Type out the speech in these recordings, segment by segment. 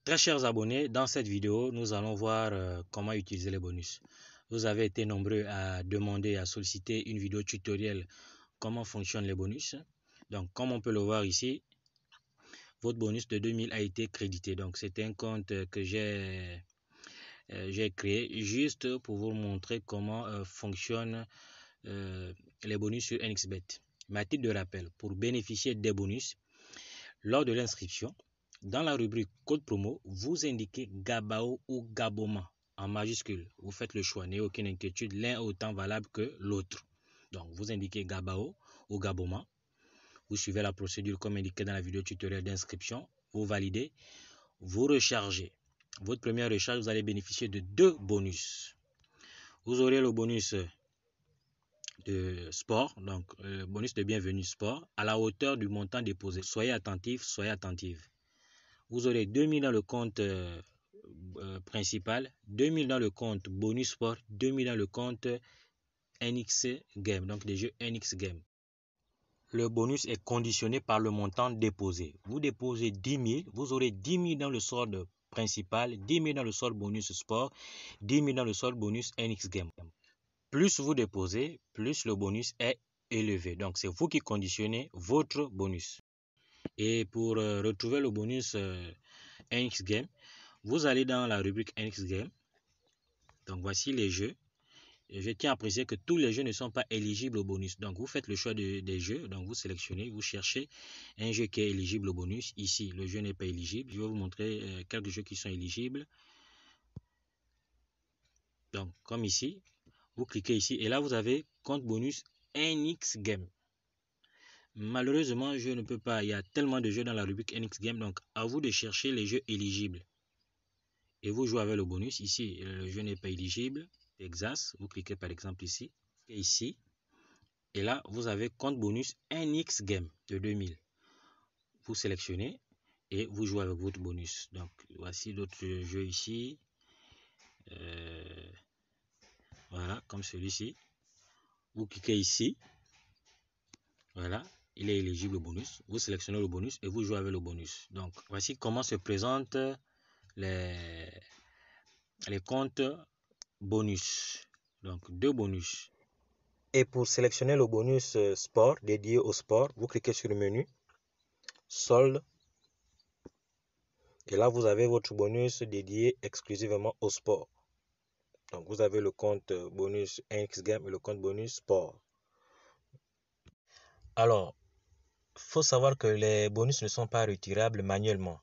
Très chers abonnés, dans cette vidéo, nous allons voir comment utiliser les bonus. Vous avez été nombreux à demander, à solliciter une vidéo tutoriel comment fonctionnent les bonus. Donc, comme on peut le voir ici, votre bonus de 2000 a été crédité. Donc, c'est un compte que j'ai créé juste pour vous montrer comment fonctionnent les bonus sur NXBet. Mais à titre de rappel, pour bénéficier des bonus, lors de l'inscription, dans la rubrique code promo, vous indiquez Gabao ou Gaboma en majuscule. Vous faites le choix, n'ayez aucune inquiétude, l'un est autant valable que l'autre. Donc, vous indiquez Gabao ou Gaboma. Vous suivez la procédure comme indiqué dans la vidéo tutoriel d'inscription. Vous validez, vous rechargez. Votre première recharge, vous allez bénéficier de 2 bonus. Vous aurez le bonus de sport, donc bonus de bienvenue sport, à la hauteur du montant déposé. Soyez attentifs, soyez attentifs. Vous aurez 2000 dans le compte principal, 2000 dans le compte bonus sport, 2000 dans le compte NX Game, donc des jeux NX Game. Le bonus est conditionné par le montant déposé. Vous déposez 10 000, vous aurez 10 000 dans le solde principal, 10 000 dans le solde bonus sport, 10 000 dans le solde bonus NX Game. Plus vous déposez, plus le bonus est élevé. Donc c'est vous qui conditionnez votre bonus. Et pour retrouver le bonus NX Game, vous allez dans la rubrique NX Game. Donc voici les jeux. Je tiens à préciser que tous les jeux ne sont pas éligibles au bonus. Donc vous faites le choix des jeux. Donc vous sélectionnez, vous cherchez un jeu qui est éligible au bonus. Ici, le jeu n'est pas éligible. Je vais vous montrer quelques jeux qui sont éligibles. Donc comme ici, vous cliquez ici et là vous avez compte bonus NX Game. Malheureusement, je ne peux pas. Il y a tellement de jeux dans la rubrique NX Game. Donc à vous de chercher les jeux éligibles. Et vous jouez avec le bonus. Ici, le jeu n'est pas éligible. Texas, vous cliquez par exemple ici. Et ici. Et là, vous avez compte bonus NX Game de 2000. Vous sélectionnez et vous jouez avec votre bonus. Donc, voici d'autres jeux ici. Voilà, comme celui-ci. Vous cliquez ici. Voilà, il est éligible au bonus. Vous sélectionnez le bonus et vous jouez avec le bonus. Donc, voici comment se présentent les comptes bonus. Donc 2 bonus. Et pour sélectionner le bonus sport dédié au sport, vous cliquez sur le menu solde. Et là, vous avez votre bonus dédié exclusivement au sport. Donc, vous avez le compte bonus NX Game et le compte bonus sport. Alors, il faut savoir que les bonus ne sont pas retirables manuellement.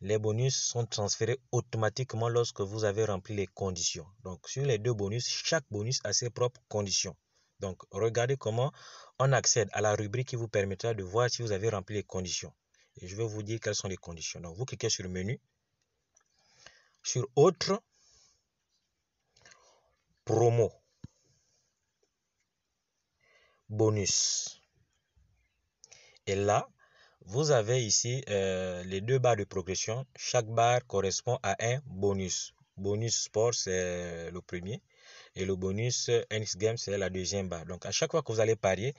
Les bonus sont transférés automatiquement lorsque vous avez rempli les conditions. Donc, sur les 2 bonus, chaque bonus a ses propres conditions. Donc, regardez comment on accède à la rubrique qui vous permettra de voir si vous avez rempli les conditions. Et je vais vous dire quelles sont les conditions. Donc, vous cliquez sur le menu, sur Autre, Promo, Bonus. Et là, vous avez ici les 2 barres de progression. Chaque barre correspond à un bonus. Bonus Sport, c'est le premier. Et le bonus NX Game, c'est la deuxième barre. Donc, à chaque fois que vous allez parier,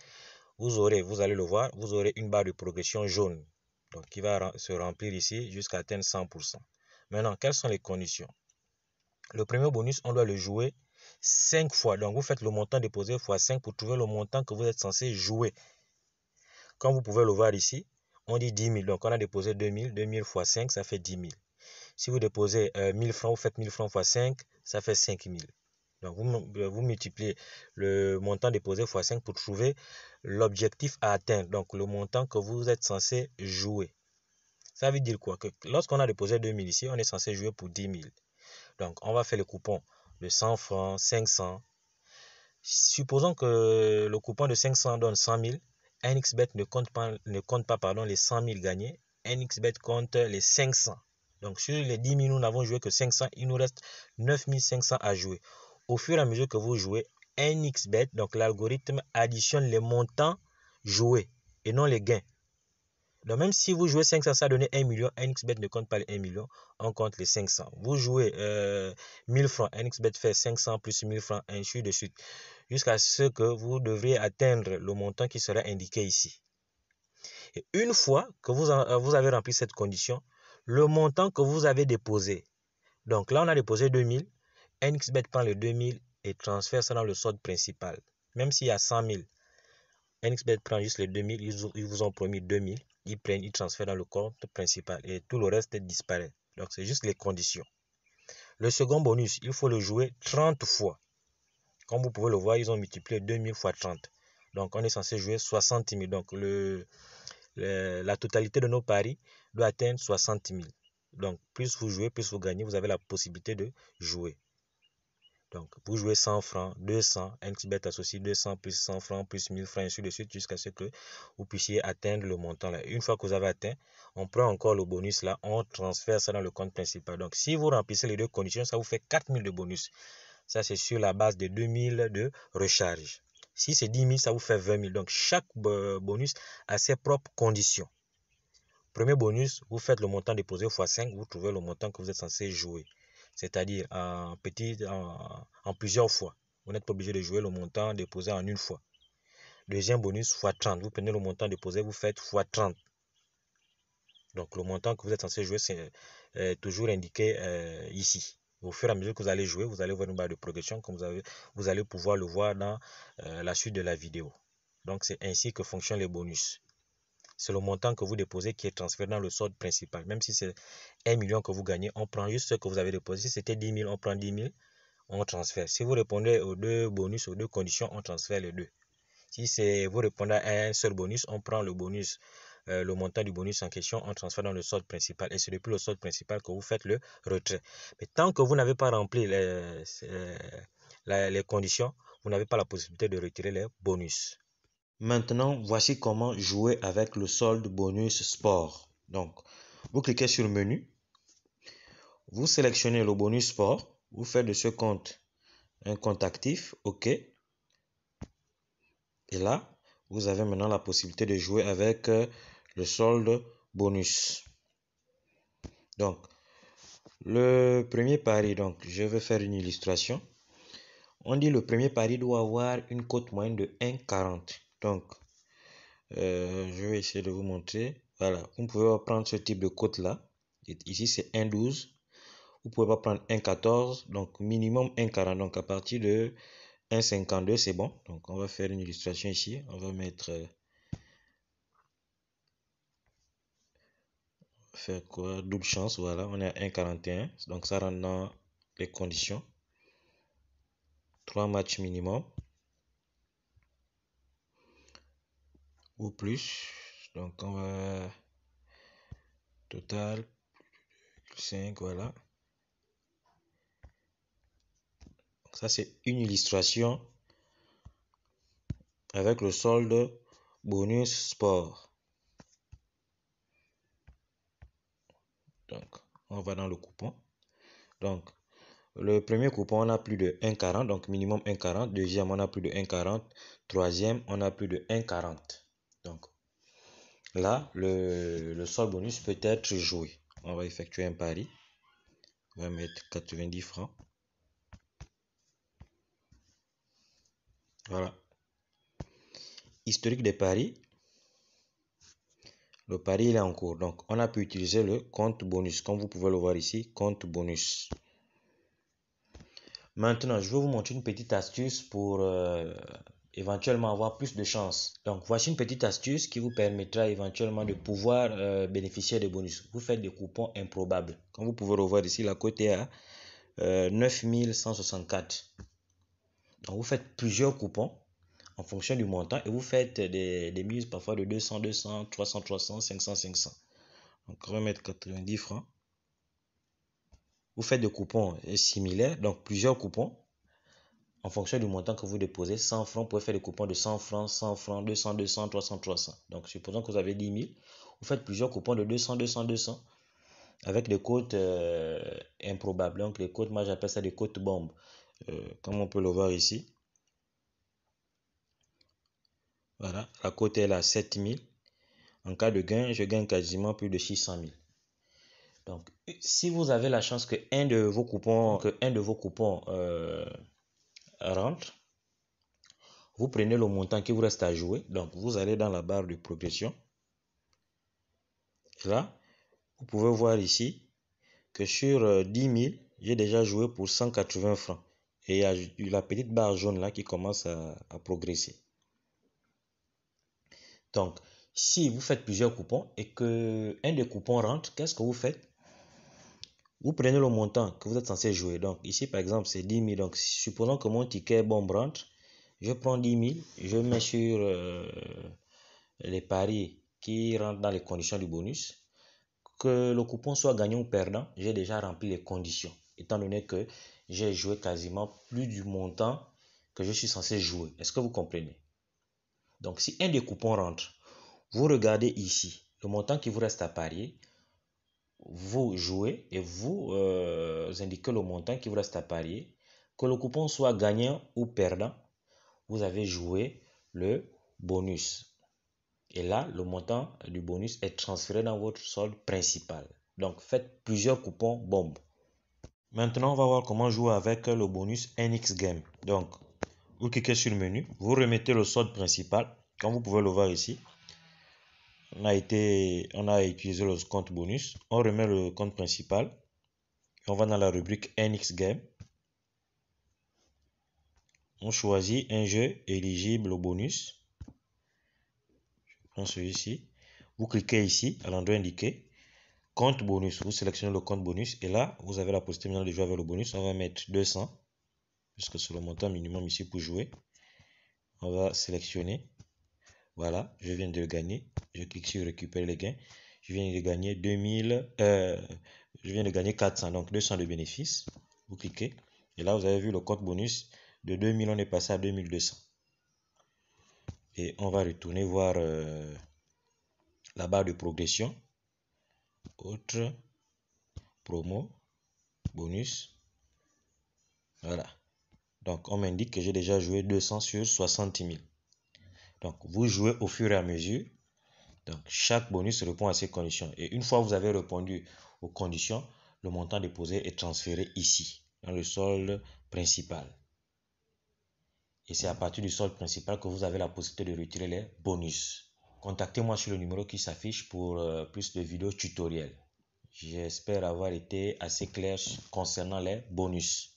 vous allez le voir, vous aurez une barre de progression jaune. Donc, qui va se remplir ici jusqu'à atteindre 100%. Maintenant, quelles sont les conditions? Le premier bonus, on doit le jouer 5 fois. Donc, vous faites le montant déposé x 5 pour trouver le montant que vous êtes censé jouer. Comme vous pouvez le voir ici, on dit 10 000. Donc, on a déposé 2000. 2000 x 5, ça fait 10 000. Si vous déposez 1000 francs, vous faites 1000 francs x 5, ça fait 5 000. Donc, vous multipliez le montant déposé x 5 pour trouver l'objectif à atteindre. Donc, le montant que vous êtes censé jouer. Ça veut dire quoi? Que lorsqu'on a déposé 2000 ici, on est censé jouer pour 10 000. Donc, on va faire le coupon de 100 francs, 500. Supposons que le coupon de 500 donne 100 000. NXBet ne compte pas les 100 000 gagnés. NXBet compte les 500. Donc, sur les 10 000, nous n'avons joué que 500. Il nous reste 9 500 à jouer. Au fur et à mesure que vous jouez, NXBet, donc l'algorithme, additionne les montants joués et non les gains. Donc, même si vous jouez 500, ça donne 1 million, NXBet ne compte pas les 1 million, on compte les 500. Vous jouez 1000 francs, NXBet fait 500 plus 1000 francs, ainsi de suite, jusqu'à ce que vous devriez atteindre le montant qui sera indiqué ici. Et une fois que vous avez rempli cette condition, le montant que vous avez déposé. Donc là, on a déposé 2000. NXBet prend les 2000 et transfère ça dans le solde principal. Même s'il y a 100 000, NXBet prend juste les 2000. Ils vous ont promis 2000. Ils prennent, ils transfèrent dans le compte principal et tout le reste disparaît. Donc c'est juste les conditions. Le second bonus, il faut le jouer 30 fois. Comme vous pouvez le voir, ils ont multiplié 2000 fois 30. Donc on est censé jouer 60 000. Donc la totalité de nos paris doit atteindre 60 000. Donc plus vous jouez, plus vous gagnez, vous avez la possibilité de jouer. Donc vous jouez 100 francs, 200, NXBet associe 200 plus 100 francs plus 1000 francs, ainsi de suite, jusqu'à ce que vous puissiez atteindre le montant là. Une fois que vous avez atteint, on prend encore le bonus là, on transfère ça dans le compte principal. Donc si vous remplissez les deux conditions, ça vous fait 4000 de bonus. Ça c'est sur la base de 2000 de recharge. Si c'est 10 000, ça vous fait 20 000. Donc chaque bonus a ses propres conditions. Premier bonus, vous faites le montant déposé x 5, vous trouvez le montant que vous êtes censé jouer. C'est-à-dire en plusieurs fois. Vous n'êtes pas obligé de jouer le montant déposé en une fois. Deuxième bonus, x 30. Vous prenez le montant déposé, vous faites x 30. Donc le montant que vous êtes censé jouer, c'est toujours indiqué ici. Au fur et à mesure que vous allez jouer, vous allez voir une barre de progression, comme vous allez pouvoir le voir dans la suite de la vidéo. Donc c'est ainsi que fonctionnent les bonus. C'est le montant que vous déposez qui est transféré dans le solde principal. Même si c'est 1 million que vous gagnez, on prend juste ce que vous avez déposé. Si c'était 10 000, on prend 10 000, on transfère. Si vous répondez aux deux bonus, aux deux conditions, on transfère les deux. Si vous répondez à un seul bonus, on prend le bonus, le montant du bonus en question, on transfère dans le solde principal. Et c'est depuis le solde principal que vous faites le retrait. Mais tant que vous n'avez pas rempli les conditions, vous n'avez pas la possibilité de retirer les bonus. Maintenant, voici comment jouer avec le solde bonus sport. Donc, vous cliquez sur menu, vous sélectionnez le bonus sport, vous faites de ce compte un compte actif, OK. Et là, vous avez maintenant la possibilité de jouer avec le solde bonus. Donc, le premier pari, donc je vais faire une illustration. On dit le premier pari doit avoir une cote moyenne de 1,40. Donc, je vais essayer de vous montrer. Voilà, vous pouvez prendre ce type de cote là. Ici, c'est 1,12. Vous pouvez pas prendre 1,14. Donc, minimum 1,40. Donc, à partir de 1,52, c'est bon. Donc, on va faire une illustration ici. On va mettre... faire quoi? Double chance. Voilà, on est à 1,41. Donc, ça rentre dans les conditions. 3 matchs minimum. Ou plus. Donc, on va... Total 5, voilà. Donc, ça, c'est une illustration avec le solde bonus sport. Donc, on va dans le coupon. Donc, le premier coupon, on a plus de 1,40, donc minimum 1,40. Deuxième, on a plus de 1,40. Troisième, on a plus de 1,40. Donc, là, le solde bonus peut être joué. On va effectuer un pari. On va mettre 90 francs. Voilà. Historique des paris. Le pari il est en cours. Donc, on a pu utiliser le compte bonus. Comme vous pouvez le voir ici, compte bonus. Maintenant, je vais vous montrer une petite astuce pour éventuellement avoir plus de chance. Donc, voici une petite astuce qui vous permettra éventuellement de pouvoir bénéficier des bonus. Vous faites des coupons improbables. Comme vous pouvez le voir ici, la cote est à 9164. Donc, vous faites plusieurs coupons en fonction du montant et vous faites des mises parfois de 200, 200, 300, 300, 500, 500. Donc, on va mettre 90 francs. Vous faites des coupons similaires, donc plusieurs coupons. En fonction du montant que vous déposez, 100 francs, vous pouvez faire des coupons de 100 francs, 100 francs, 200, 200, 300, 300. Donc, supposons que vous avez 10 000. Vous faites plusieurs coupons de 200, 200, 200 avec des cotes improbables. Donc, les cotes, moi, j'appelle ça des cotes bombes. Comme on peut le voir ici. Voilà, la cote est à 7 000. En cas de gain, je gagne quasiment plus de 600 000. Donc, si vous avez la chance que un de vos coupons rentre, vous prenez le montant qui vous reste à jouer. Donc, vous allez dans la barre de progression. Là, vous pouvez voir ici que sur 10 000, j'ai déjà joué pour 180 francs. Et il y a la petite barre jaune là qui commence à progresser. Donc, si vous faites plusieurs coupons et que un des coupons rentre, qu'est-ce que vous faites? Vous prenez le montant que vous êtes censé jouer. Donc, ici, par exemple, c'est 10 000. Donc, supposons que mon ticket bombe rentre. Je prends 10 000. Je mets sur les paris qui rentrent dans les conditions du bonus. Que le coupon soit gagnant ou perdant, j'ai déjà rempli les conditions. Étant donné que j'ai joué quasiment plus du montant que je suis censé jouer. Est-ce que vous comprenez? Donc, si un des coupons rentre, vous regardez ici le montant qui vous reste à parier. Vous jouez et vous indiquez le montant qui vous reste à parier. Que le coupon soit gagnant ou perdant, vous avez joué le bonus. Et là, le montant du bonus est transféré dans votre solde principal. Donc, faites plusieurs coupons bombes. Maintenant, on va voir comment jouer avec le bonus NX Game. Donc, vous cliquez sur le menu, vous remettez le solde principal, comme vous pouvez le voir ici. On a utilisé le compte bonus. On remet le compte principal. Et on va dans la rubrique NX Game. On choisit un jeu éligible au bonus. Je prends celui-ci. Vous cliquez ici à l'endroit indiqué. Compte bonus. Vous sélectionnez le compte bonus. Et là, vous avez la possibilité de jouer avec le bonus. On va mettre 200. Puisque c'est le montant minimum ici pour jouer. On va sélectionner. Voilà, je viens de gagner. Je clique sur récupérer les gains. Je viens de gagner 2000. Je viens de gagner 400. Donc 200 de bénéfices. Vous cliquez. Et là, vous avez vu le compte bonus. De 2000, on est passé à 2200. Et on va retourner voir la barre de progression. Autre, promo, bonus. Voilà. Donc, on m'indique que j'ai déjà joué 200 sur 60 000. Donc, vous jouez au fur et à mesure. Donc, chaque bonus répond à ces conditions. Et une fois que vous avez répondu aux conditions, le montant déposé est transféré ici, dans le solde principal. Et c'est à partir du solde principal que vous avez la possibilité de retirer les bonus. Contactez-moi sur le numéro qui s'affiche pour plus de vidéos tutoriels. J'espère avoir été assez clair concernant les bonus.